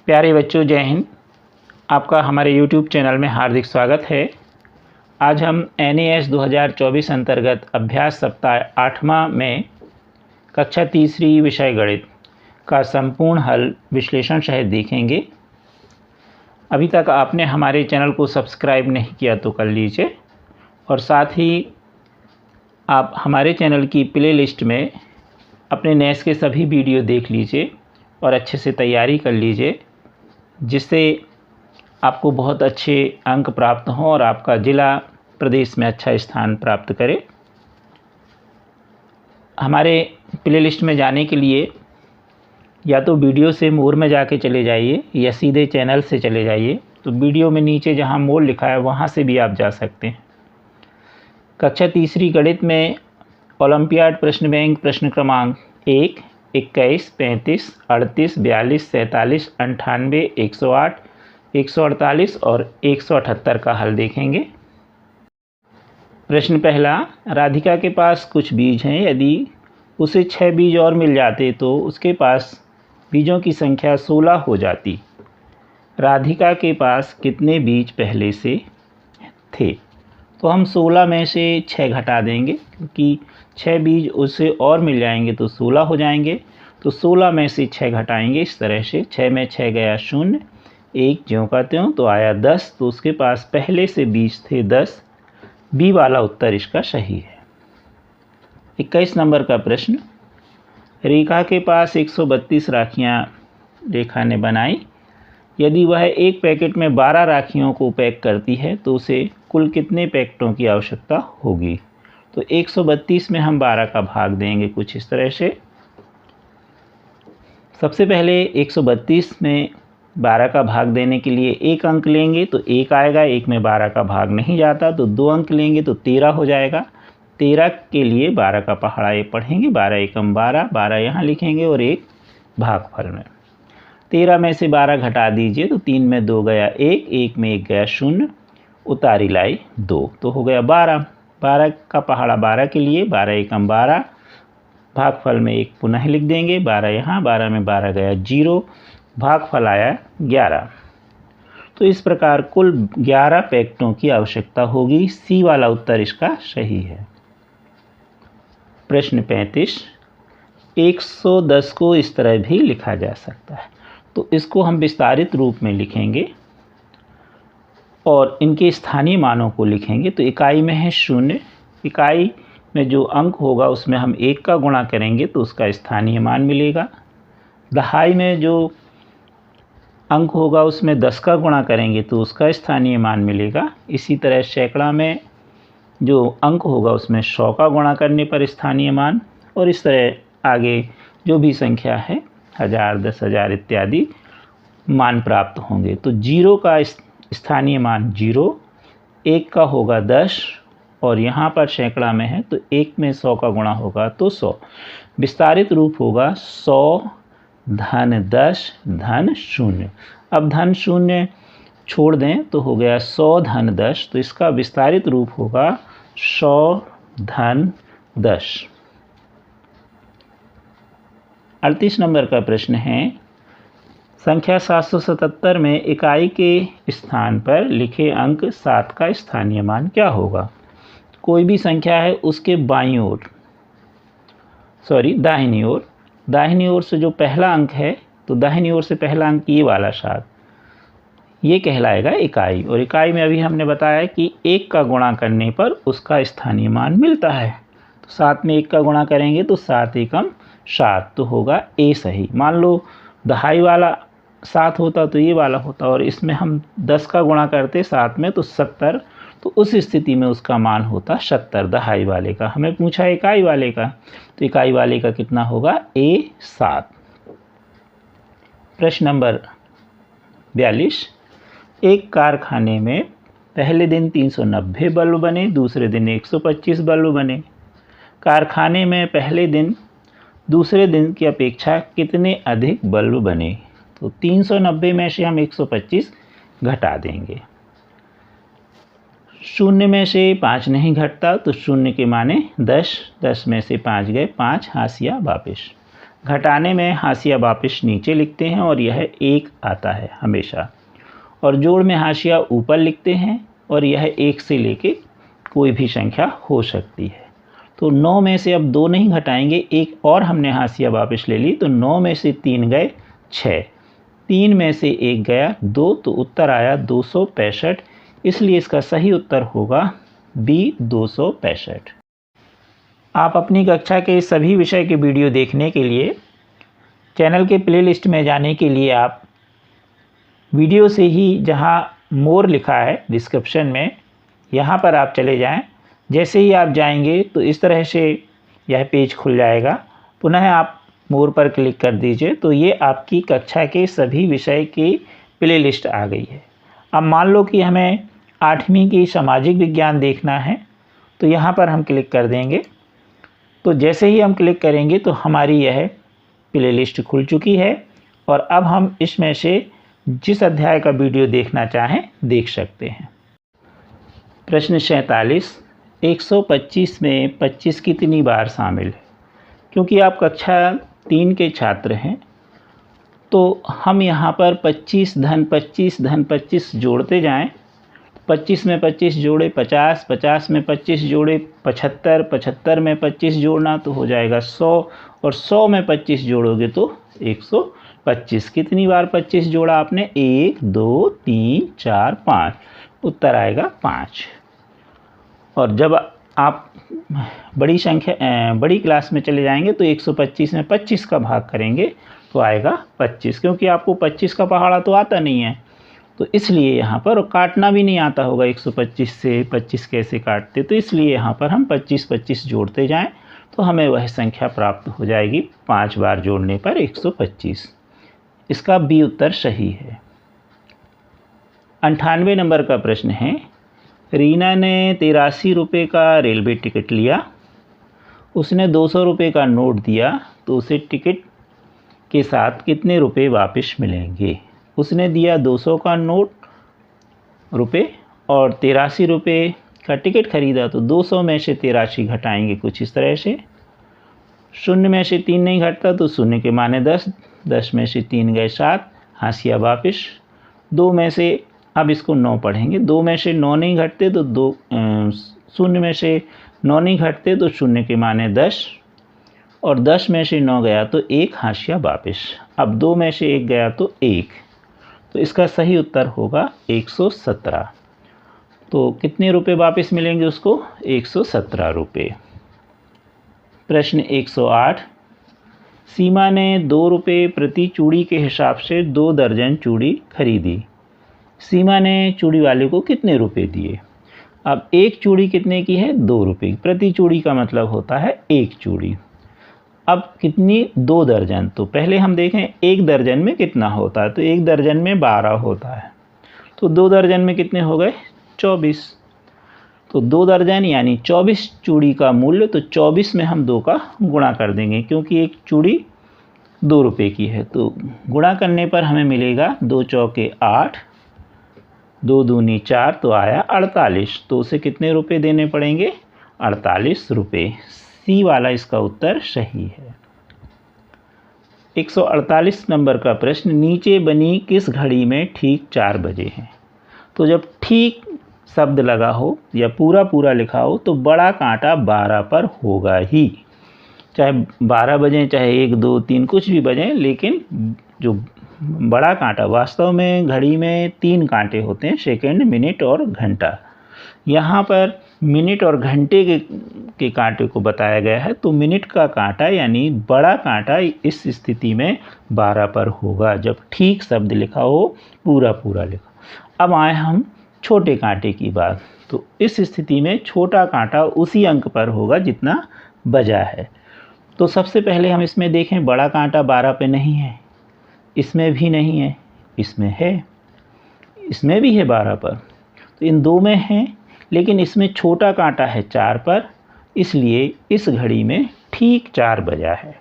प्यारे बच्चों, जय हिंद। आपका हमारे YouTube चैनल में हार्दिक स्वागत है। आज हम NAS 2024 अंतर्गत अभ्यास सप्ताह 8वां में कक्षा तीसरी विषय गणित का संपूर्ण हल विश्लेषण सहित देखेंगे। अभी तक आपने हमारे चैनल को सब्सक्राइब नहीं किया तो कर लीजिए, और साथ ही आप हमारे चैनल की प्ले लिस्ट में अपने NAS के सभी वीडियो देख लीजिए और अच्छे से तैयारी कर लीजिए, जिससे आपको बहुत अच्छे अंक प्राप्त हों और आपका ज़िला प्रदेश में अच्छा स्थान प्राप्त करे। हमारे प्ले लिस्ट में जाने के लिए या तो वीडियो से मोर में जाके चले जाइए या सीधे चैनल से चले जाइए। तो वीडियो में नीचे जहां मोर लिखा है वहां से भी आप जा सकते हैं। कक्षा तीसरी गणित में ओलंपियाड प्रश्न बैंक प्रश्न क्रमांक 1, 21, 35, 38, 42, 47, 98, 108, 148 और 178 का हल देखेंगे। प्रश्न पहला, राधिका के पास कुछ बीज हैं। यदि उसे 6 बीज और मिल जाते तो उसके पास बीजों की संख्या 16 हो जाती। राधिका के पास कितने बीज पहले से थे? तो हम 16 में से 6 घटा देंगे, क्योंकि 6 बीज उसे और मिल जाएंगे तो 16 हो जाएंगे। तो 16 में से 6 घटाएंगे इस तरह से। 6 में 6 गया 0, 1 ज्यों का त्यों, तो आया 10। तो उसके पास पहले से बीज थे 10। बी वाला उत्तर इसका सही है। 21 नंबर का प्रश्न, रेखा के पास 132 राखियाँ रेखा ने बनाई। यदि वह एक पैकेट में 12 राखियों को पैक करती है तो उसे कुल कितने पैकेटों की आवश्यकता होगी? तो 132 में हम 12 का भाग देंगे कुछ इस तरह से। सबसे पहले 132 में 12 का भाग देने के लिए एक अंक लेंगे तो 1 आएगा। 1 में 12 का भाग नहीं जाता, तो 2 अंक लेंगे तो 13 हो जाएगा। 13 के लिए 12 का पहाड़ा ये पढ़ेंगे। 12 एकम 12, 12 यहाँ लिखेंगे और 1 भागफल में। 13 में से 12 घटा दीजिए तो 3 में 2 गया 1, 1 में 1 गया 0, उतारी लाई 2, तो हो गया 12। 12 का पहाड़ा 12 के लिए 12 एकम 12, भागफल में 1 पुनः लिख देंगे। 12 यहाँ, 12 में 12 गया 0, भागफल आया 11। तो इस प्रकार कुल 11 पैकेटों की आवश्यकता होगी। सी वाला उत्तर इसका सही है। प्रश्न 35, 110 को इस तरह भी लिखा जा सकता है। तो इसको हम विस्तारित रूप में लिखेंगे और इनके स्थानीय मानों को लिखेंगे। तो इकाई में है 0, इकाई में जो अंक होगा उसमें हम 1 का गुणा करेंगे तो उसका स्थानीय मान मिलेगा। दहाई में जो अंक होगा उसमें 10 का गुणा करेंगे तो उसका स्थानीय मान मिलेगा। इसी तरह सैकड़ा में जो अंक होगा उसमें 100 का गुणा करने पर स्थानीय मान, और इस तरह आगे जो भी संख्या है 1000, 10,000 इत्यादि मान प्राप्त होंगे। तो 0 का स्थानीय मान 0, 1 का होगा 10, और यहाँ पर सैकड़ा में है तो 1 में 100 का गुणा होगा तो 100। विस्तारित रूप होगा 100 धन 10 धन 0। अब धन 0 छोड़ दें तो हो गया 100 धन 10। तो इसका विस्तारित रूप होगा 100 धन 10। 38 नंबर का प्रश्न है, संख्या 777 में इकाई के स्थान पर लिखे अंक 7 का स्थानीय मान क्या होगा? कोई भी संख्या है उसके दाहिनी ओर, दाहिनी ओर से जो पहला अंक है, तो दाहिनी ओर से पहला अंक ये वाला 7, ये कहलाएगा इकाई। और इकाई में अभी हमने बताया कि 1 का गुणा करने पर उसका स्थानीय मान मिलता है। तो 7 में 1 का गुणा करेंगे तो 7 एकम 7, तो होगा ए सही। मान लो दहाई वाला 7 होता तो ये वाला होता, और इसमें हम 10 का गुणा करते 7 में तो 70, तो उस स्थिति में उसका मान होता 70 दहाई वाले का। हमें पूछा इकाई वाले का, तो इकाई वाले का कितना होगा? ए 7। प्रश्न नंबर 42, एक कारखाने में पहले दिन 390 बल्ब बने, दूसरे दिन 125 बल्ब बने। कारखाने में पहले दिन दूसरे दिन की अपेक्षा कितने अधिक बल्ब बने? तो 390 में से हम 125 घटा देंगे। 0 में से 5 नहीं घटता, तो 0 के माने 10, 10 में से 5 गए 5, हाशिया वापिस। घटाने में हाशिया वापस नीचे लिखते हैं और यह 1 आता है हमेशा, और जोड़ में हाशिया ऊपर लिखते हैं और यह 1 से लेके कोई भी संख्या हो सकती है। तो 9 में से अब 2 नहीं घटाएंगे, एक और हमने हाशिया वापस ले ली, तो 9 में से 3 गए 6, 3 में से 1 गया 2, तो उत्तर आया 265। इसलिए इसका सही उत्तर होगा बी 265। आप अपनी कक्षा के सभी विषय के वीडियो देखने के लिए चैनल के प्लेलिस्ट में जाने के लिए आप वीडियो से ही जहां मोर लिखा है डिस्क्रिप्शन में, यहां पर आप चले जाएं। जैसे ही आप जाएंगे तो इस तरह से यह पेज खुल जाएगा। पुनः आप मोर पर क्लिक कर दीजिए तो ये आपकी कक्षा के सभी विषय की प्लेलिस्ट आ गई है। अब मान लो कि हमें 8वीं की सामाजिक विज्ञान देखना है, तो यहाँ पर हम क्लिक कर देंगे। तो जैसे ही हम क्लिक करेंगे तो हमारी यह प्लेलिस्ट खुल चुकी है और अब हम इसमें से जिस अध्याय का वीडियो देखना चाहें देख सकते हैं। प्रश्न 47, 125 में 25 कितनी बार शामिल है? क्योंकि आप कक्षा 3 के छात्र हैं तो हम यहाँ पर 25 धन 25 धन 25 जोड़ते जाएं। 25 में 25 जोड़े 50, 50 में 25 जोड़े 75, 75 में 25 जोड़ना तो हो जाएगा 100, और 100 में 25 जोड़ोगे तो 125। कितनी बार 25 जोड़ा आपने? 1 2 3 4 5, उत्तर आएगा 5। और जब आप बड़ी क्लास में चले जाएंगे तो 125 में 25 का भाग करेंगे तो आएगा 25, क्योंकि आपको 25 का पहाड़ा तो आता नहीं है, तो इसलिए यहाँ पर, और काटना भी नहीं आता होगा 125 से 25 कैसे काटते, तो इसलिए यहाँ पर हम 25 जोड़ते जाएं तो हमें वह संख्या प्राप्त हो जाएगी 5 बार जोड़ने पर 125। इसका बी उत्तर सही है। 98 नंबर का प्रश्न है, रीना ने 83 रुपये का रेलवे टिकट लिया, उसने 200 रुपये का नोट दिया, तो उसे टिकट के साथ कितने रुपए वापस मिलेंगे? उसने दिया 200 का नोट रुपये और 83 रुपये का टिकट खरीदा, तो 200 में से 83 घटाएंगे कुछ इस तरह से। 0 में से 3 नहीं घटता तो 0 के माने 10, 10 में से 3 गए 7, हाशिया वापस। 2 में से, अब इसको 9 पढ़ेंगे, 2 में से 9 नहीं घटते तो 0 में से 9 नहीं घटते तो 0 के माने 10, और 10 में से 9 गया तो 1, हाशिया वापस। अब 2 में से 1 गया तो 1, तो इसका सही उत्तर होगा 117। तो कितने रुपए वापस मिलेंगे उसको? 117 रुपये। प्रश्न 108, सीमा ने 2 रुपये प्रति चूड़ी के हिसाब से 2 दर्जन चूड़ी खरीदी। सीमा ने चूड़ी वाले को कितने रुपए दिए? अब एक चूड़ी कितने की है? 2 रुपये। प्रति चूड़ी का मतलब होता है एक चूड़ी। अब कितनी? 2 दर्जन। तो पहले हम देखें 1 दर्जन में कितना होता है, तो 1 दर्जन में 12 होता है, तो 2 दर्जन में कितने हो गए? 24। तो 2 दर्जन यानी 24 चूड़ी का मूल्य, तो 24 में हम 2 का गुणा कर देंगे क्योंकि एक चूड़ी 2 रुपये की है, तो गुणा करने पर हमें मिलेगा 2 चौके 8, 2 दूनी 4, तो आया 48। तो उसे कितने रुपए देने पड़ेंगे? 48 रुपये। सी वाला इसका उत्तर सही है। 148 नंबर का प्रश्न, नीचे बनी किस घड़ी में ठीक 4 बजे हैं? तो जब ठीक शब्द लगा हो या पूरा लिखा हो तो बड़ा कांटा 12 पर होगा ही, चाहे 12 बजें चाहे 1 2 3 कुछ भी बजें, लेकिन जो बड़ा कांटा, वास्तव में घड़ी में 3 कांटे होते हैं, सेकंड, मिनट और घंटा। यहाँ पर मिनट और घंटे के कांटे को बताया गया है, तो मिनट का कांटा यानी बड़ा कांटा इस स्थिति में 12 पर होगा जब ठीक शब्द लिखा हो, पूरा लिखा। अब आए हम छोटे कांटे की बात, तो इस स्थिति में छोटा कांटा उसी अंक पर होगा जितना बजा है। तो सबसे पहले हम इसमें देखें, बड़ा कांटा 12 पे नहीं है, इसमें भी नहीं है, इसमें है, इसमें भी है 12 पर, तो इन 2 में है, लेकिन इसमें छोटा कांटा है 4 पर, इसलिए इस घड़ी में ठीक 4 बजा है।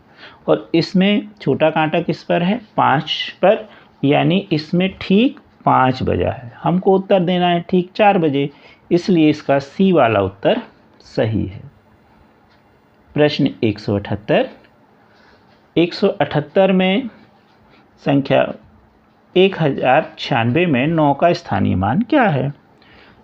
और इसमें छोटा कांटा किस पर है? 5 पर, यानी इसमें ठीक 5 बजा है। हमको उत्तर देना है ठीक 4 बजे, इसलिए इसका सी वाला उत्तर सही है। प्रश्न 178, 178 में संख्या 1096 में 9 का स्थानीय मान क्या है?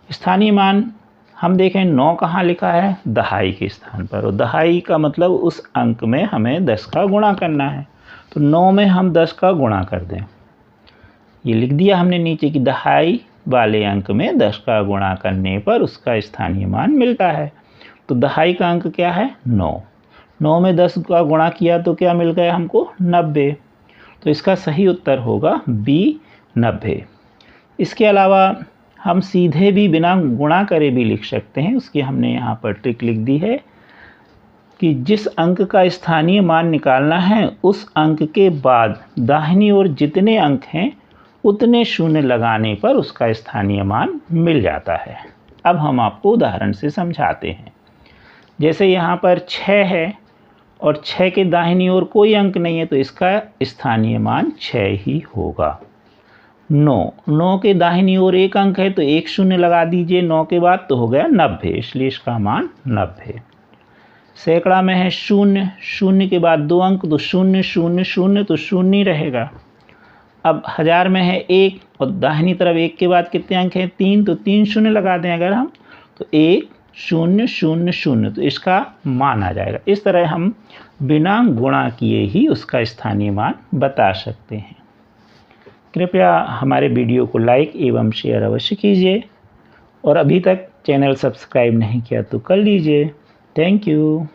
स्थानीय मान हम देखें 9 कहाँ लिखा है? दहाई के स्थान पर, और दहाई का मतलब उस अंक में हमें 10 का गुणा करना है। तो 9 में हम 10 का गुणा कर दें, ये लिख दिया हमने नीचे कि दहाई वाले अंक में 10 का गुणा करने पर उसका स्थानीय मान मिलता है। तो दहाई का अंक क्या है? 9। 9 में 10 का गुणा किया तो क्या मिल गया हमको? 90। तो इसका सही उत्तर होगा बी, 90। इसके अलावा हम सीधे भी बिना गुणा करे भी लिख सकते हैं। उसकी हमने यहाँ पर ट्रिक लिख दी है कि जिस अंक का स्थानीय मान निकालना है उस अंक के बाद दाहिनी ओर जितने अंक हैं उतने शून्य लगाने पर उसका स्थानीय मान मिल जाता है। अब हम आपको उदाहरण से समझाते हैं। जैसे यहाँ पर 6 है और 6 के दाहिनी ओर कोई अंक नहीं है, तो इसका स्थानीय मान 6 ही होगा। 9 के दाहिनी ओर एक अंक है, तो एक शून्य लगा दीजिए 9 के बाद, तो हो गया 90, इसलिए इसका मान 90। सैकड़ा में है 0, 0 के बाद 2 अंक, तो 0 0 0, तो 0 ही रहेगा। अब 1000 में है 1 और दाहिनी तरफ 1 के बाद कितने अंक हैं? 3, तो 3 शून्य लगा दें अगर हम, तो 1 0 0 0, तो इसका मान आ जाएगा। इस तरह हम बिना गुणा किए ही उसका स्थानीय मान बता सकते हैं। कृपया हमारे वीडियो को लाइक एवं शेयर अवश्य कीजिए, और अभी तक चैनल सब्सक्राइब नहीं किया तो कर लीजिए। Thank you.